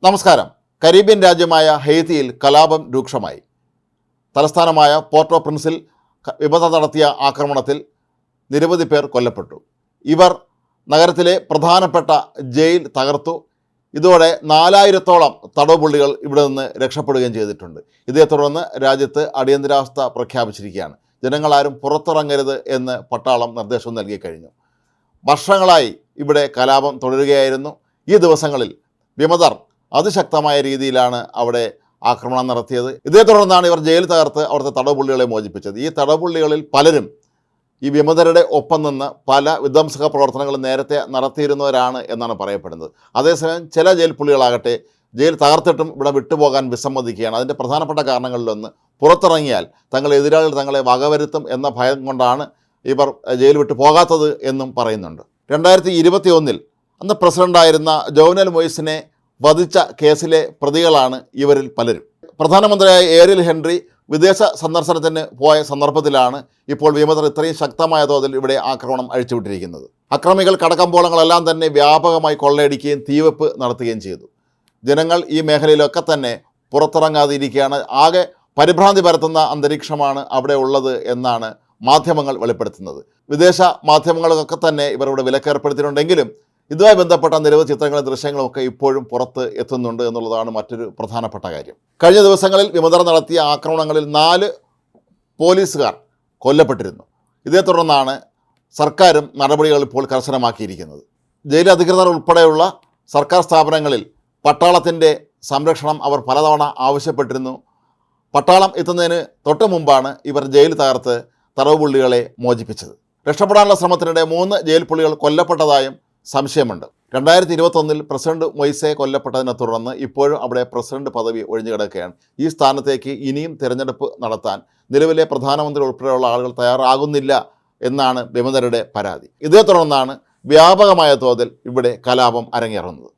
നമസ്കാരം. കരീബിയൻ രാജ്യമായ ഹെയ്ത്തിയിൽ കലാപം രൂക്ഷമായി. തലസ്ഥാനമായ പോർട്ടോ പ്രിൻസിൽ വിമതർ നടത്തിയ ആക്രമണത്തിൽ നിരവധി പേർ കൊല്ലപ്പെട്ടു. ഇവർ നഗരത്തിലെ പ്രധാനപ്പെട്ട ജയിൽ തകർത്തു. ഇതോടെ 4000-ഓളം തടവുപുള്ളികൾ ഇവിടെ നിന്ന് രക്ഷപ്പെടുകയും ചെയ്തിട്ടുണ്ട്. ഇതേ തുടർന്ന് രാജ്യത്ത് അടിയന്തരാവസ്ഥ പ്രഖ്യാപിച്ചിരിക്കുകയാണ്. ജനങ്ങളാരും പുറത്തിറങ്ങരുത് എന്ന് പട്ടാളം നിർദ്ദേശം നൽകി കഴിഞ്ഞു. വർഷങ്ങളായി ഇവിടെ കലാപം തുടരുകയായിരുന്നു. ഈ ദിവസങ്ങളിൽ വിമതർ അതിശക്തമായ രീതിയിലാണ് അവിടെ ആക്രമണം നടത്തിയത്. ഇതേ തുടർന്നാണ് ഇവർ ജയിൽ തകർത്ത് അവിടുത്തെ തടവുപുള്ളികളെ മോചിപ്പിച്ചത്. ഈ തടവുപുള്ളികളിൽ പലരും ഈ വിമതരുടെ ഒപ്പം നിന്ന് പല വിധ്വംസക പ്രവർത്തനങ്ങളും നേരത്തെ നടത്തിയിരുന്നവരാണ് എന്നാണ് പറയപ്പെടുന്നത്. അതേസമയം ചില ജയിൽ പുള്ളികളാകട്ടെ ജയിൽ തകർത്തിട്ടും ഇവിടെ വിട്ടുപോകാൻ വിസമ്മതിക്കുകയാണ്. അതിൻ്റെ പ്രധാനപ്പെട്ട കാരണങ്ങളിലൊന്ന് പുറത്തിറങ്ങിയാൽ തങ്ങളുടെ എതിരാളികൾ തങ്ങളെ വകവരുത്തും എന്ന ഭയം കൊണ്ടാണ് ഇവർ ജയിൽ വിട്ടു പോകാത്തത് എന്നും പറയുന്നുണ്ട്. 2021 അന്ന് പ്രസിഡൻ്റായിരുന്ന ജോവനൽ മൊയ്സിനെ വധിച്ച കേസിലെ പ്രതികളാണ് ഇവരിൽ പലരും. പ്രധാനമന്ത്രിയായ ഏരിയൽ ഹെൻറി വിദേശ സന്ദർശനത്തിന് പോയ സന്ദർഭത്തിലാണ് ഇപ്പോൾ വിമതർ ഇത്രയും ശക്തമായ തോതിൽ ഇവിടെ ആക്രമണം അഴിച്ചുവിട്ടിരിക്കുന്നത്. അക്രമികൾ കടകമ്പോളങ്ങളെല്ലാം തന്നെ വ്യാപകമായി കൊള്ളയടിക്കുകയും തീവെപ്പ് നടത്തുകയും ചെയ്തു. ജനങ്ങൾ ഈ മേഖലയിലൊക്കെ തന്നെ പുറത്തിറങ്ങാതെ ഇരിക്കുകയാണ്. ആകെ പരിഭ്രാന്തി പരത്തുന്ന അന്തരീക്ഷമാണ് അവിടെ ഉള്ളത് എന്നാണ് മാധ്യമങ്ങൾ വെളിപ്പെടുത്തുന്നത്. വിദേശ മാധ്യമങ്ങൾക്കൊക്കെ തന്നെ ഇവരുടെ വിലക്കേർപ്പെടുത്തിയിട്ടുണ്ടെങ്കിലും ഇതുമായി ബന്ധപ്പെട്ട നിരവധി ചിത്രങ്ങളും ദൃശ്യങ്ങളും ഒക്കെ ഇപ്പോഴും പുറത്ത് എത്തുന്നുണ്ട് എന്നുള്ളതാണ് മറ്റൊരു പ്രധാനപ്പെട്ട കാര്യം. കഴിഞ്ഞ ദിവസങ്ങളിൽ വിമതർ നടത്തിയ ആക്രമണങ്ങളിൽ 4 പോലീസുകാർ കൊല്ലപ്പെട്ടിരുന്നു. ഇതേ തുടർന്നാണ് സർക്കാരും നടപടികൾ ഇപ്പോൾ കർശനമാക്കിയിരിക്കുന്നത്. ജയിൽ അധികൃതർ ഉൾപ്പെടെയുള്ള സർക്കാർ സ്ഥാപനങ്ങളിൽ പട്ടാളത്തിൻ്റെ സംരക്ഷണം അവർ പലതവണ ആവശ്യപ്പെട്ടിരുന്നു. പട്ടാളം എത്തുന്നതിന് തൊട്ട് മുമ്പാണ് ഇവർ ജയിൽ തകർത്ത് തടവുപുള്ളികളെ മോചിപ്പിച്ചത്. രക്ഷപ്പെടാനുള്ള ശ്രമത്തിനിടെ 3 ജയിൽ പുള്ളികൾ കൊല്ലപ്പെട്ടതായും സംശയമുണ്ട്. 2021 പ്രസിഡന്റ് മൊയ്സെ കൊല്ലപ്പെട്ടതിനെ തുടർന്ന് ഇപ്പോഴും അവിടെ പ്രസിഡന്റ് പദവി ഒഴിഞ്ഞു കിടക്കുകയാണ്. ഈ സ്ഥാനത്തേക്ക് ഇനിയും തിരഞ്ഞെടുപ്പ് നടത്താൻ നിലവിലെ പ്രധാനമന്ത്രി ഉൾപ്പെടെയുള്ള ആളുകൾ തയ്യാറാകുന്നില്ല എന്നാണ് വിമതരുടെ പരാതി. ഇതേ തുടർന്നാണ് വ്യാപകമായ തോതിൽ ഇവിടെ കലാപം അരങ്ങേറുന്നത്.